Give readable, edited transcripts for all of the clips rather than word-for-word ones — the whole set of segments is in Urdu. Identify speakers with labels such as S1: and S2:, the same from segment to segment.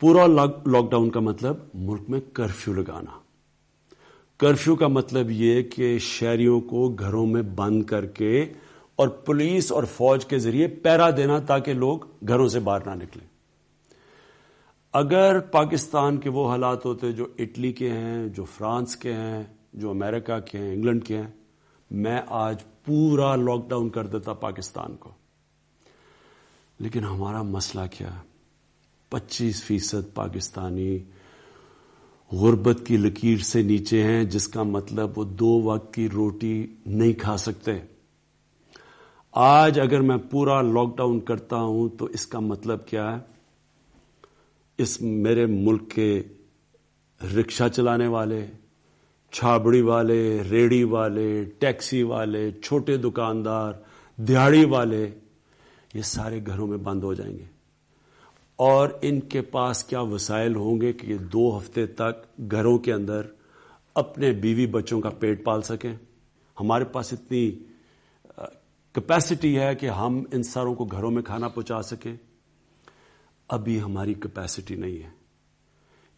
S1: پورا لاک ڈاؤن کا مطلب ملک میں کرفیو لگانا. کرفیو کا مطلب یہ کہ شہریوں کو گھروں میں بند کر کے اور پولیس اور فوج کے ذریعے پہرا دینا تاکہ لوگ گھروں سے باہر نہ نکلیں. اگر پاکستان کے وہ حالات ہوتے جو اٹلی کے ہیں، جو فرانس کے ہیں، جو امریکہ کے ہیں، انگلینڈ کے ہیں، میں آج پورا لاک ڈاؤن کر دیتا پاکستان کو. لیکن ہمارا مسئلہ کیا ہے؟ 25% پاکستانی غربت کی لکیر سے نیچے ہیں، جس کا مطلب وہ 2 وقت کی روٹی نہیں کھا سکتے. آج اگر میں پورا لاک ڈاؤن کرتا ہوں تو اس کا مطلب کیا ہے؟ اس میرے ملک کے رکشہ چلانے والے، چھابڑی والے، ریڑی والے، ٹیکسی والے، چھوٹے دکاندار، دیہڑی والے، یہ سارے گھروں میں بند ہو جائیں گے. اور ان کے پاس کیا وسائل ہوں گے کہ یہ 2 ہفتے تک گھروں کے اندر اپنے بیوی بچوں کا پیٹ پال سکیں؟ ہمارے پاس اتنی کیپیسٹی ہے کہ ہم ان ساروں کو گھروں میں کھانا پہنچا سکیں؟ ابھی ہماری کیپیسٹی نہیں ہے.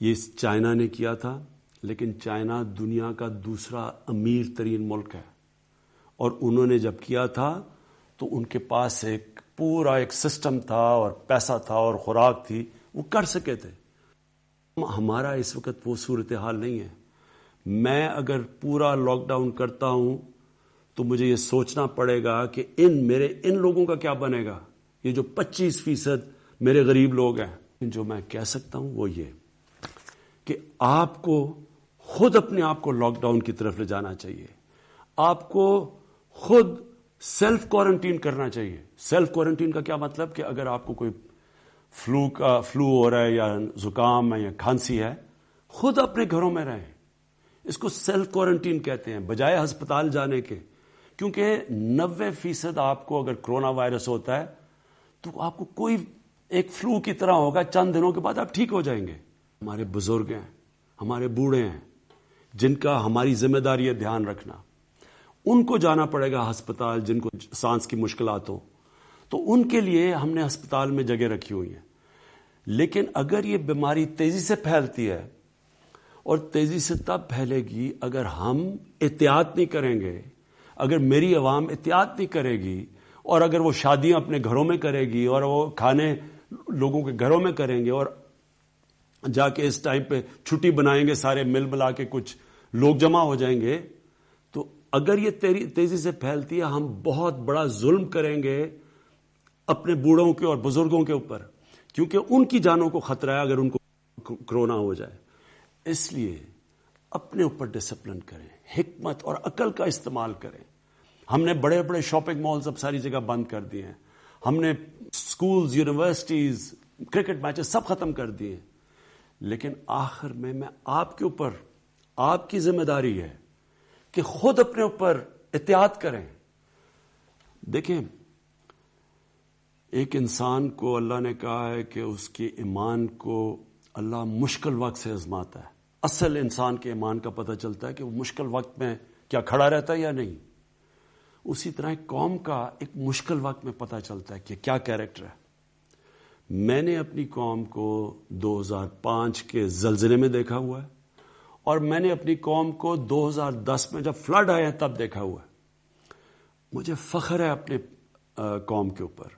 S1: یہ چائنا نے کیا تھا، لیکن چائنا دنیا کا دوسرا امیر ترین ملک ہے، اور انہوں نے جب کیا تھا تو ان کے پاس پورا ایک سسٹم تھا اور پیسہ تھا اور خوراک تھی، وہ کر سکے تھے. ہمارا اس وقت وہ صورتحال نہیں ہے. میں اگر پورا لاک ڈاؤن کرتا ہوں تو مجھے یہ سوچنا پڑے گا کہ ان لوگوں کا کیا بنے گا، یہ جو 25% میرے غریب لوگ ہیں. جو میں کہہ سکتا ہوں وہ یہ کہ آپ کو خود اپنے آپ کو لاک ڈاؤن کی طرف لے جانا چاہیے. آپ کو خود سیلف کوارنٹین کرنا چاہیے. سیلف کوارنٹین کا کیا مطلب کہ اگر آپ کو کوئی فلو ہو رہا ہے یا زکام ہے یا کھانسی ہے، خود اپنے گھروں میں رہیں. اس کو سیلف کوارنٹین کہتے ہیں، بجائے ہسپتال جانے کے. کیونکہ 90% آپ کو اگر کرونا وائرس ہوتا ہے تو آپ کو کوئی ایک فلو کی طرح ہوگا، چند دنوں کے بعد آپ ٹھیک ہو جائیں گے. ہمارے بزرگ ہیں، ہمارے بوڑھے ہیں، جن کا ہماری ذمہ داری ہے دھیان رکھنا. ان کو جانا پڑے گا ہسپتال، جن کو سانس کی مشکلات ہو، تو ان کے لیے ہم نے ہسپتال میں جگہ رکھی ہوئی ہیں. لیکن اگر یہ بیماری تیزی سے پھیلتی ہے، اور تیزی سے تب پھیلے گی اگر ہم احتیاط نہیں کریں گے، اگر میری عوام احتیاط نہیں کرے گی، اور اگر وہ شادیاں اپنے گھروں میں کرے گی اور وہ کھانے لوگوں کے گھروں میں کریں گے، اور جا کے اس ٹائم پہ چھٹی بنائیں گے، سارے مل ملا کے کچھ لوگ جمع ہو جائیں گے، تو اگر یہ تیزی سے پھیلتی ہے ہم بہت بڑا ظلم کریں گے اپنے بوڑھوں کے اور بزرگوں کے اوپر، کیونکہ ان کی جانوں کو خطرہ ہے اگر ان کو کرونا ہو جائے. اس لیے اپنے اوپر ڈسپلن کریں، حکمت اور عقل کا استعمال کریں. ہم نے بڑے بڑے شاپنگ مالز اب ساری جگہ بند کر دیے ہیں. ہم نے سکولز، یونیورسٹیز، کرکٹ میچز سب ختم کر دیے. لیکن آخر میں آپ کے اوپر، آپ کی ذمہ داری ہے کہ خود اپنے اوپر احتیاط کریں. دیکھیں، ایک انسان کو اللہ نے کہا ہے کہ اس کے ایمان کو اللہ مشکل وقت سے آزماتا ہے. اصل انسان کے ایمان کا پتہ چلتا ہے کہ وہ مشکل وقت میں کیا کھڑا رہتا ہے یا نہیں. اسی طرح ایک قوم کا ایک مشکل وقت میں پتہ چلتا ہے کہ کیا کیریکٹر ہے. میں نے اپنی قوم کو 2005 کے زلزلے میں دیکھا ہوا ہے، اور میں نے اپنی قوم کو 2010 میں جب فلڈ آئے ہیں تب دیکھا ہوا ہے. مجھے فخر ہے اپنے قوم کے اوپر.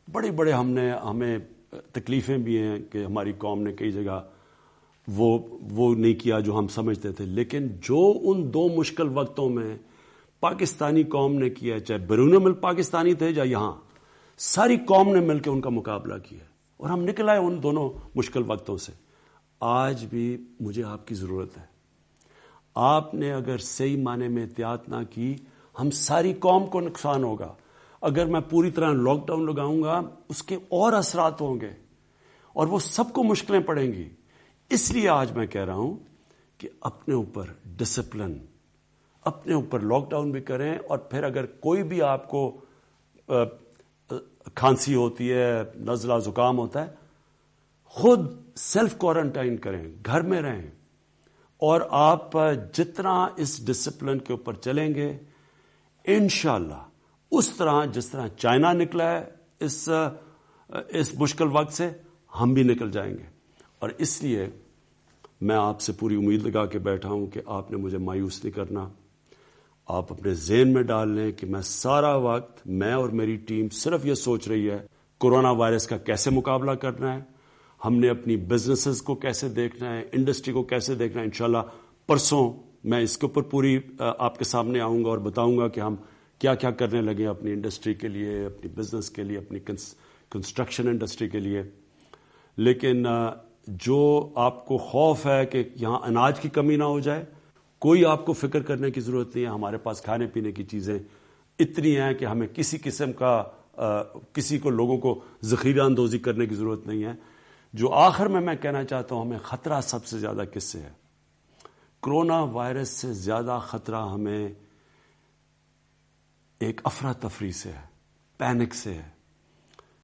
S1: بڑے ہمیں تکلیفیں بھی ہیں کہ ہماری قوم نے کئی جگہ وہ نہیں کیا جو ہم سمجھتے تھے، لیکن جو ان 2 مشکل وقتوں میں پاکستانی قوم نے کیا، چاہے بیرون ملک پاکستانی تھے یا یہاں، ساری قوم نے مل کے ان کا مقابلہ کیا اور ہم نکل آئے ان دونوں مشکل وقتوں سے. آج بھی مجھے آپ کی ضرورت ہے. آپ نے اگر صحیح معنی میں احتیاط نہ کی، ہم ساری قوم کو نقصان ہوگا. اگر میں پوری طرح لاک ڈاؤن لگاؤں گا، اس کے اور اثرات ہوں گے اور وہ سب کو مشکلیں پڑیں گی. اس لیے آج میں کہہ رہا ہوں کہ اپنے اوپر ڈسپلن، اپنے اوپر لاک ڈاؤن بھی کریں، اور پھر اگر کوئی بھی آپ کو کھانسی ہوتی ہے، نزلہ زکام ہوتا ہے، خود سیلف کوارنٹائن کریں، گھر میں رہیں. اور آپ جتنا اس ڈسپلن کے اوپر چلیں گے، انشاءاللہ اس طرح جس طرح چائنا نکلا ہے اس مشکل وقت سے، ہم بھی نکل جائیں گے. اور اس لیے میں آپ سے پوری امید لگا کے بیٹھا ہوں کہ آپ نے مجھے مایوس نہیں کرنا. آپ اپنے ذہن میں ڈال لیں کہ میں سارا وقت، میں اور میری ٹیم صرف یہ سوچ رہی ہے کورونا وائرس کا کیسے مقابلہ کرنا ہے، ہم نے اپنی بزنسز کو کیسے دیکھنا ہے، انڈسٹری کو کیسے دیکھنا ہے. انشاءاللہ پرسوں میں اس کے اوپر پوری آپ کے سامنے آؤں گا اور بتاؤں گا کہ ہم کیا کیا کرنے لگے اپنی انڈسٹری کے لیے، اپنی بزنس کے لیے، اپنی کنسٹرکشن انڈسٹری کے لیے. لیکن جو آپ کو خوف ہے کہ یہاں اناج کی کمی نہ ہو جائے، کوئی آپ کو فکر کرنے کی ضرورت نہیں ہے. ہمارے پاس کھانے پینے کی چیزیں اتنی ہیں کہ ہمیں کسی قسم کا کسی کو لوگوں کو ذخیرہ اندوزی کرنے کی ضرورت نہیں ہے. جو آخر میں کہنا چاہتا ہوں، ہمیں خطرہ سب سے زیادہ کس سے ہے؟ کرونا وائرس سے زیادہ خطرہ ہمیں ایک افراتفری سے ہے، پینک سے ہے.